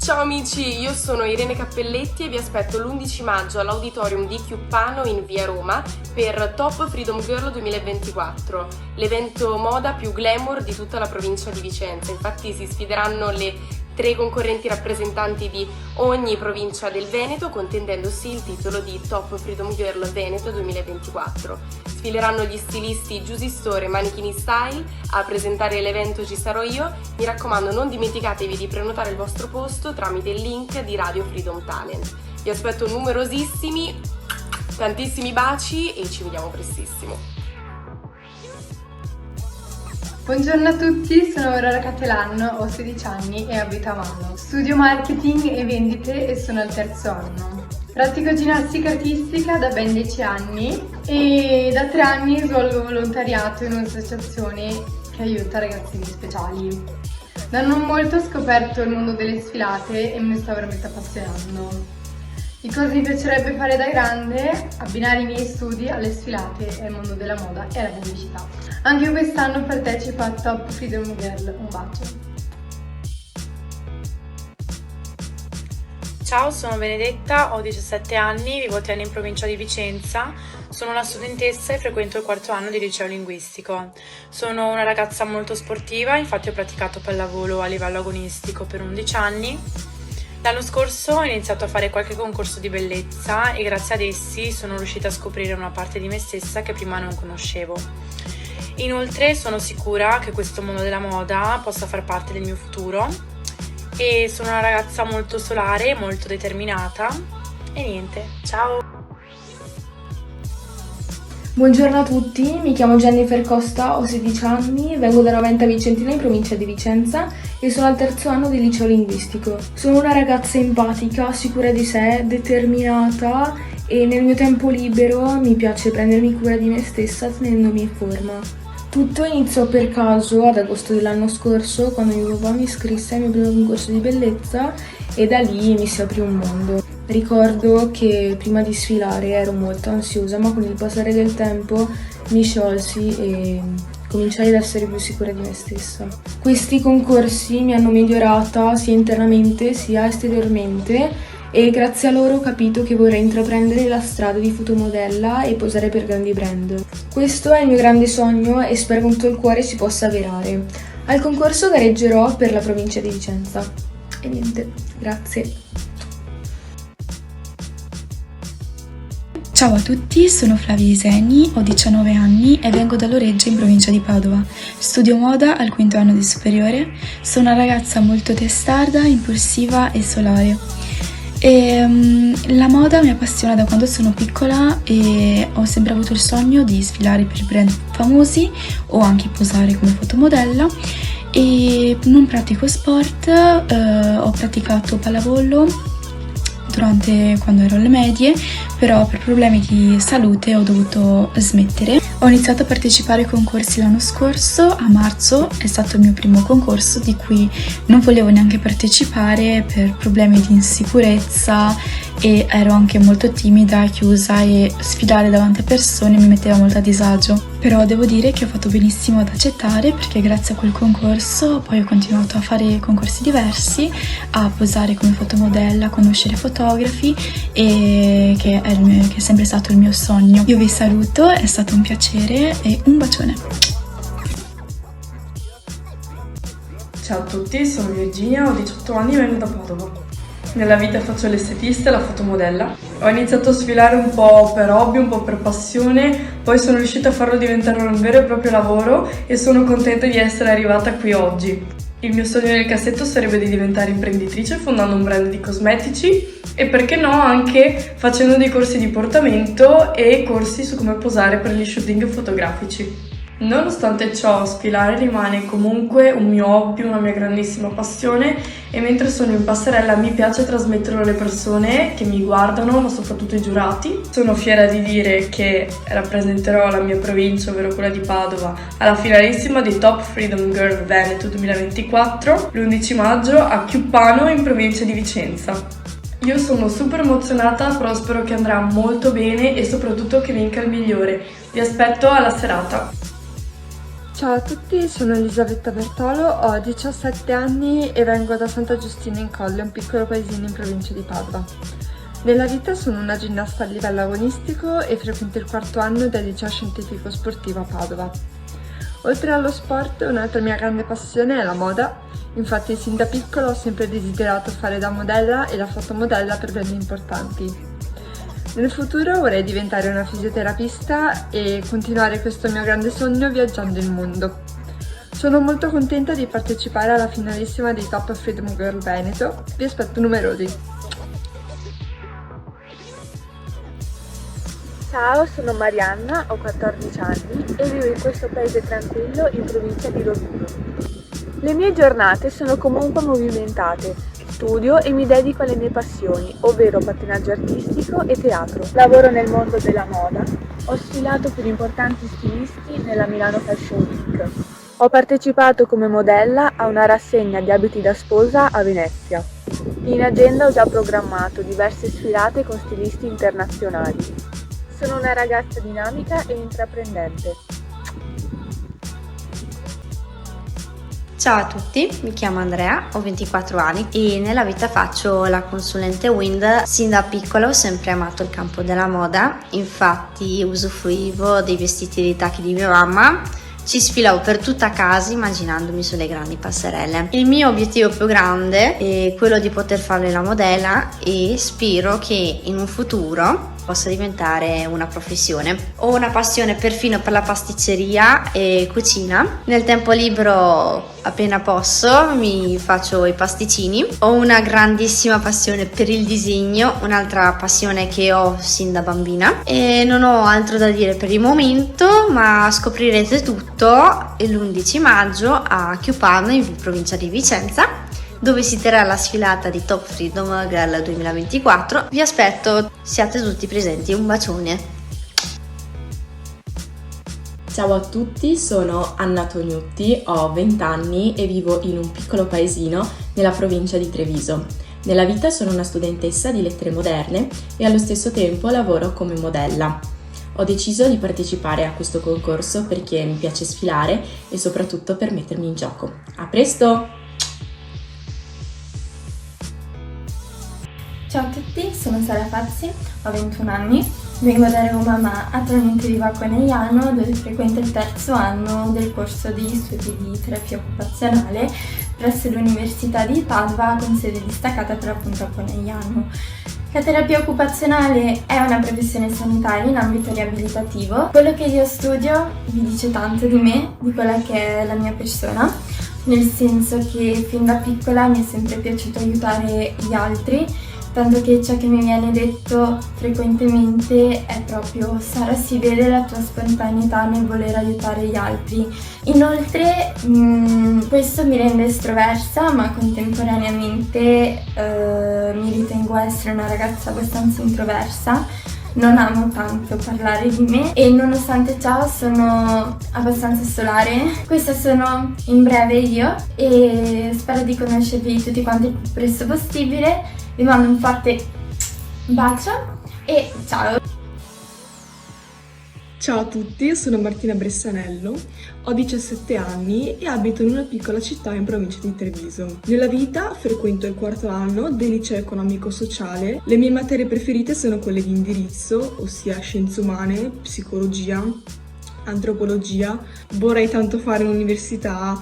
Ciao amici, io sono Irene Cappelletti e vi aspetto l'11 maggio all'Auditorium di Chiuppano in via Roma per Top Freedom Girl 2024, l'evento moda più glamour di tutta la provincia di Vicenza. Infatti si sfideranno le 3 concorrenti rappresentanti di ogni provincia del Veneto, contendendosi il titolo di Top Freedom Girl Veneto 2024. Sfileranno gli stilisti Giusy Store e Manichini Style. A presentare l'evento ci sarò io. Mi raccomando, non dimenticatevi di prenotare il vostro posto tramite il link di Radio Freedom Talent. Vi aspetto numerosissimi, tantissimi baci e ci vediamo prestissimo. Buongiorno a tutti, sono Aurora Catelan, ho 16 anni e abito a Mano. Studio marketing e vendite e sono al 3° anno. Pratico ginnastica artistica da ben 10 anni e da 3 anni svolgo volontariato in un'associazione che aiuta ragazzini speciali. Da non molto ho scoperto il mondo delle sfilate e me ne sto veramente appassionando. Di cosa mi piacerebbe fare da grande? Abbinare i miei studi alle sfilate e al mondo della moda e alla pubblicità. Anche quest'anno partecipo a Top Freedom Girl. Un bacio! Ciao, sono Benedetta, ho 17 anni, vivo a Tiene in provincia di Vicenza, sono una studentessa e frequento il 4° anno di liceo linguistico. Sono una ragazza molto sportiva, infatti ho praticato pallavolo a livello agonistico per 11 anni. L'anno scorso ho iniziato a fare qualche concorso di bellezza e grazie ad essi sono riuscita a scoprire una parte di me stessa che prima non conoscevo. Inoltre sono sicura che questo mondo della moda possa far parte del mio futuro e sono una ragazza molto solare, molto determinata e niente, ciao! Buongiorno a tutti, mi chiamo Jennifer Costa, ho 16 anni, vengo da Noventa Vicentina in provincia di Vicenza e sono al 3° anno di liceo linguistico. Sono una ragazza empatica, sicura di sé, determinata e nel mio tempo libero mi piace prendermi cura di me stessa tenendomi in forma. Tutto iniziò per caso ad agosto dell'anno scorso quando mio papà mi iscrisse al mio primo concorso di bellezza e da lì mi si aprì un mondo. Ricordo che prima di sfilare ero molto ansiosa, ma con il passare del tempo mi sciolsi e cominciai ad essere più sicura di me stessa. Questi concorsi mi hanno migliorata sia internamente sia esteriormente e grazie a loro ho capito che vorrei intraprendere la strada di fotomodella e posare per grandi brand. Questo è il mio grande sogno e spero con tutto il cuore si possa avverare. Al concorso gareggerò per la provincia di Vicenza. E niente, grazie. Ciao a tutti, sono Flavia Isegni, ho 19 anni e vengo da Loreggia in provincia di Padova. Studio moda al 5° anno di superiore, sono una ragazza molto testarda, impulsiva e solare. La moda mi appassiona da quando sono piccola e ho sempre avuto il sogno di sfilare per brand famosi o anche posare come fotomodella. E non pratico sport, ho praticato pallavolo quando ero alle medie, però per problemi di salute ho dovuto smettere. Ho iniziato a partecipare ai concorsi l'anno scorso, a marzo è stato il mio primo concorso di cui non volevo neanche partecipare per problemi di insicurezza e ero anche molto timida, chiusa e sfilare davanti a persone mi metteva molto a disagio. Però devo dire che ho fatto benissimo ad accettare perché grazie a quel concorso poi ho continuato a fare concorsi diversi, a posare come fotomodella, a conoscere fotografi e che è sempre stato il mio sogno. Io vi saluto, è stato un piacere e un bacione. Ciao a tutti, sono Virginia, ho 18 anni e vengo da Padova. Nella vita faccio l'estetista e la fotomodella. Ho iniziato a sfilare un po' per hobby, un po' per passione, poi sono riuscita a farlo diventare un vero e proprio lavoro e sono contenta di essere arrivata qui oggi. Il mio sogno nel cassetto sarebbe di diventare imprenditrice fondando un brand di cosmetici e perché no anche facendo dei corsi di portamento e corsi su come posare per gli shooting fotografici. Nonostante ciò, sfilare rimane comunque un mio hobby, una mia grandissima passione e mentre sono in passerella mi piace trasmetterlo alle persone che mi guardano, ma soprattutto ai giurati. Sono fiera di dire che rappresenterò la mia provincia, ovvero quella di Padova, alla finalissima di Top Freedom Girl Veneto 2024 l'11 maggio a Chiuppano in provincia di Vicenza. Io sono super emozionata, però spero che andrà molto bene e soprattutto che vinca il migliore. Vi aspetto alla serata. Ciao a tutti, sono Elisabetta Bertolo, ho 17 anni e vengo da Santa Giustina in Colle, un piccolo paesino in provincia di Padova. Nella vita sono una ginnasta a livello agonistico e frequento il 4º anno del liceo scientifico sportivo a Padova. Oltre allo sport, un'altra mia grande passione è la moda, infatti sin da piccola ho sempre desiderato fare da modella e da fotomodella per brand importanti. Nel futuro vorrei diventare una fisioterapista e continuare questo mio grande sogno viaggiando il mondo. Sono molto contenta di partecipare alla finalissima di Top Freedom Girl Veneto, vi aspetto numerosi! Ciao, sono Marianna, ho 14 anni e vivo in questo paese tranquillo in provincia di Rovigo. Le mie giornate sono comunque movimentate, studio e mi dedico alle mie passioni, ovvero pattinaggio artistico e teatro. Lavoro nel mondo della moda, ho sfilato per importanti stilisti nella Milano Fashion Week. Ho partecipato come modella a una rassegna di abiti da sposa a Venezia. In agenda ho già programmato diverse sfilate con stilisti internazionali. Sono una ragazza dinamica e intraprendente. Ciao a tutti, mi chiamo Andrea, ho 24 anni e nella vita faccio la consulente Wind. Sin da piccola ho sempre amato il campo della moda, infatti usufruivo dei vestiti di tacchi di mia mamma. Ci sfilavo per tutta casa immaginandomi sulle grandi passerelle. Il mio obiettivo più grande è quello di poter fare la modella e spero che in un futuro possa diventare una professione. Ho una passione perfino per la pasticceria e cucina. Nel tempo libero, appena posso, mi faccio i pasticcini. Ho una grandissima passione per il disegno, un'altra passione che ho sin da bambina. E non ho altro da dire per il momento, ma scoprirete tutto l'11 maggio a Chiupano, in provincia di Vicenza, dove si terrà la sfilata di Top Freedom Girl 2024. Vi aspetto, siate tutti presenti, un bacione! Ciao a tutti, sono Anna Tognutti, ho 20 anni e vivo in un piccolo paesino nella provincia di Treviso. Nella vita sono una studentessa di lettere moderne e allo stesso tempo lavoro come modella. Ho deciso di partecipare a questo concorso perché mi piace sfilare e soprattutto per mettermi in gioco. A presto! Ciao a tutti, sono Sara Fazzi, ho 21 anni, vengo da Roma ma attualmente vivo a Conegliano dove frequento il 3º anno del corso di studi di terapia occupazionale presso l'Università di Padova con sede distaccata per appunto a Conegliano. La terapia occupazionale è una professione sanitaria in ambito riabilitativo. Quello che io studio vi dice tanto di me, di quella che è la mia persona, nel senso che fin da piccola mi è sempre piaciuto aiutare gli altri, tanto che ciò che mi viene detto frequentemente è proprio: Sara, si vede la tua spontaneità nel voler aiutare gli altri. Inoltre questo mi rende estroversa, ma contemporaneamente mi ritengo essere una ragazza abbastanza introversa. Non amo tanto parlare di me e nonostante ciò sono abbastanza solare. Questa sono in breve io e spero di conoscervi tutti quanti il più presto possibile. Vi mando un forte bacio e ciao! Ciao a tutti, sono Martina Bressanello, ho 17 anni e abito in una piccola città in provincia di Treviso. Nella vita frequento il 4º anno del liceo economico-sociale. Le mie materie preferite sono quelle di indirizzo, ossia scienze umane, psicologia, antropologia. Vorrei tanto fare un'università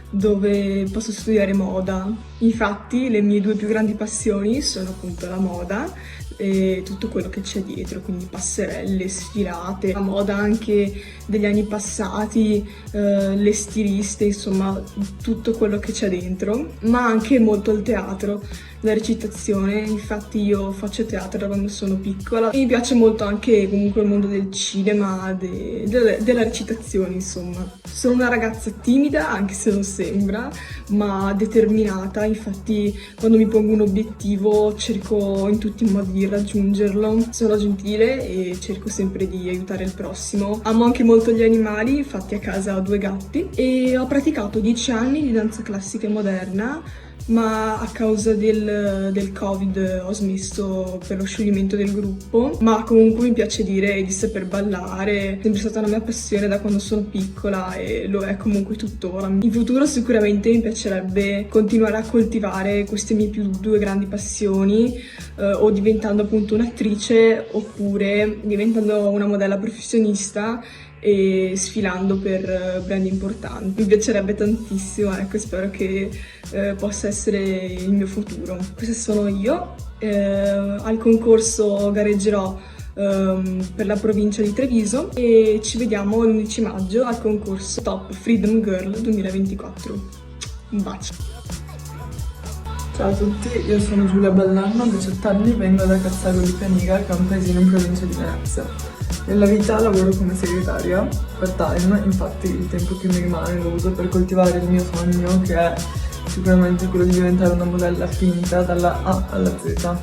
dove posso studiare moda. Infatti le mie 2 più grandi passioni sono appunto la moda e tutto quello che c'è dietro, quindi passerelle, sfilate, la moda anche degli anni passati, le stiliste, insomma tutto quello che c'è dentro, ma anche molto il teatro, la recitazione. Infatti io faccio teatro da quando sono piccola e mi piace molto anche comunque il mondo del cinema, della recitazione, insomma. Sono una ragazza timida, anche se non sembra, ma determinata. Infatti quando mi pongo un obiettivo cerco in tutti i modi di raggiungerlo. Sono gentile e cerco sempre di aiutare il prossimo. Amo anche molto gli animali, infatti a casa ho 2 gatti e ho praticato 10 anni di danza classica e moderna ma a causa del Covid ho smesso per lo scioglimento del gruppo, ma comunque mi piace dire di saper ballare, è sempre stata una mia passione da quando sono piccola e lo è comunque tuttora. In futuro sicuramente mi piacerebbe continuare a coltivare queste mie più due grandi passioni, o diventando appunto un'attrice oppure diventando una modella professionista e sfilando per brand importanti. Mi piacerebbe tantissimo, ecco, spero che possa essere il mio futuro. Questa sono io, al concorso gareggerò per la provincia di Treviso e ci vediamo l'11 maggio al concorso Top Freedom Girl 2024. Un bacio! Ciao a tutti, io sono Giulia Ballanno, ho 18 anni, vengo da Cazzago di Caniga, che è un paesino in provincia di Venezia. Nella vita lavoro come segretaria part-time, infatti il tempo che mi rimane lo uso per coltivare il mio sogno, che è sicuramente quello di diventare una modella finita dalla A alla Z.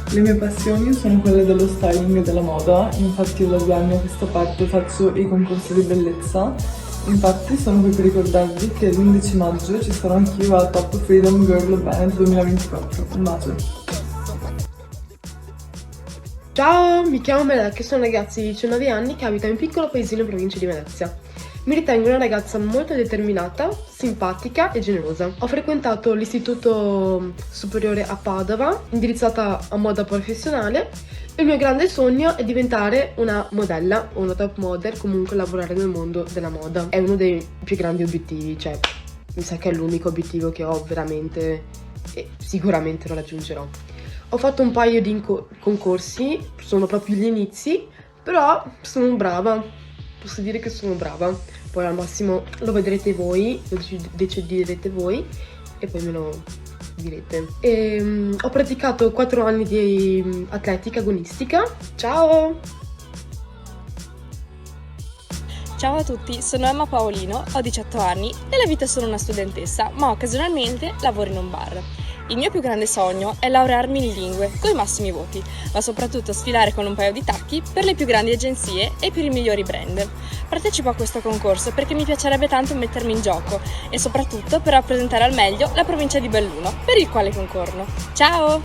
Le mie passioni sono quelle dello styling e della moda, infatti io da 2 anni a questa parte faccio i concorsi di bellezza. Infatti sono qui per ricordarvi che l'11 maggio ci sarò anch'io a Top Freedom Girl Band 2024. Un bacio! Ciao, mi chiamo Melek e sono una ragazza di 19 anni che abita in un piccolo paesino in provincia di Venezia. Mi ritengo una ragazza molto determinata, simpatica e generosa. Ho frequentato l'istituto superiore a Padova, indirizzata a moda professionale. Il mio grande sogno è diventare una modella o una top model, comunque lavorare nel mondo della moda. È uno dei più grandi obiettivi, cioè mi sa che è l'unico obiettivo che ho veramente e sicuramente lo raggiungerò. Ho fatto un paio di concorsi, sono proprio gli inizi, però sono brava, posso dire che sono brava. Poi al massimo lo vedrete voi, lo deciderete voi e poi me lo direte. Ho praticato 4 anni di atletica agonistica. Ciao! Ciao a tutti, sono Emma Paolino, ho 18 anni, nella vita sono una studentessa, ma occasionalmente lavoro in un bar. Il mio più grande sogno è laurearmi in lingue, con i massimi voti, ma soprattutto sfilare con un paio di tacchi per le più grandi agenzie e per i migliori brand. Partecipo a questo concorso perché mi piacerebbe tanto mettermi in gioco e soprattutto per rappresentare al meglio la provincia di Belluno, per il quale concorro. Ciao!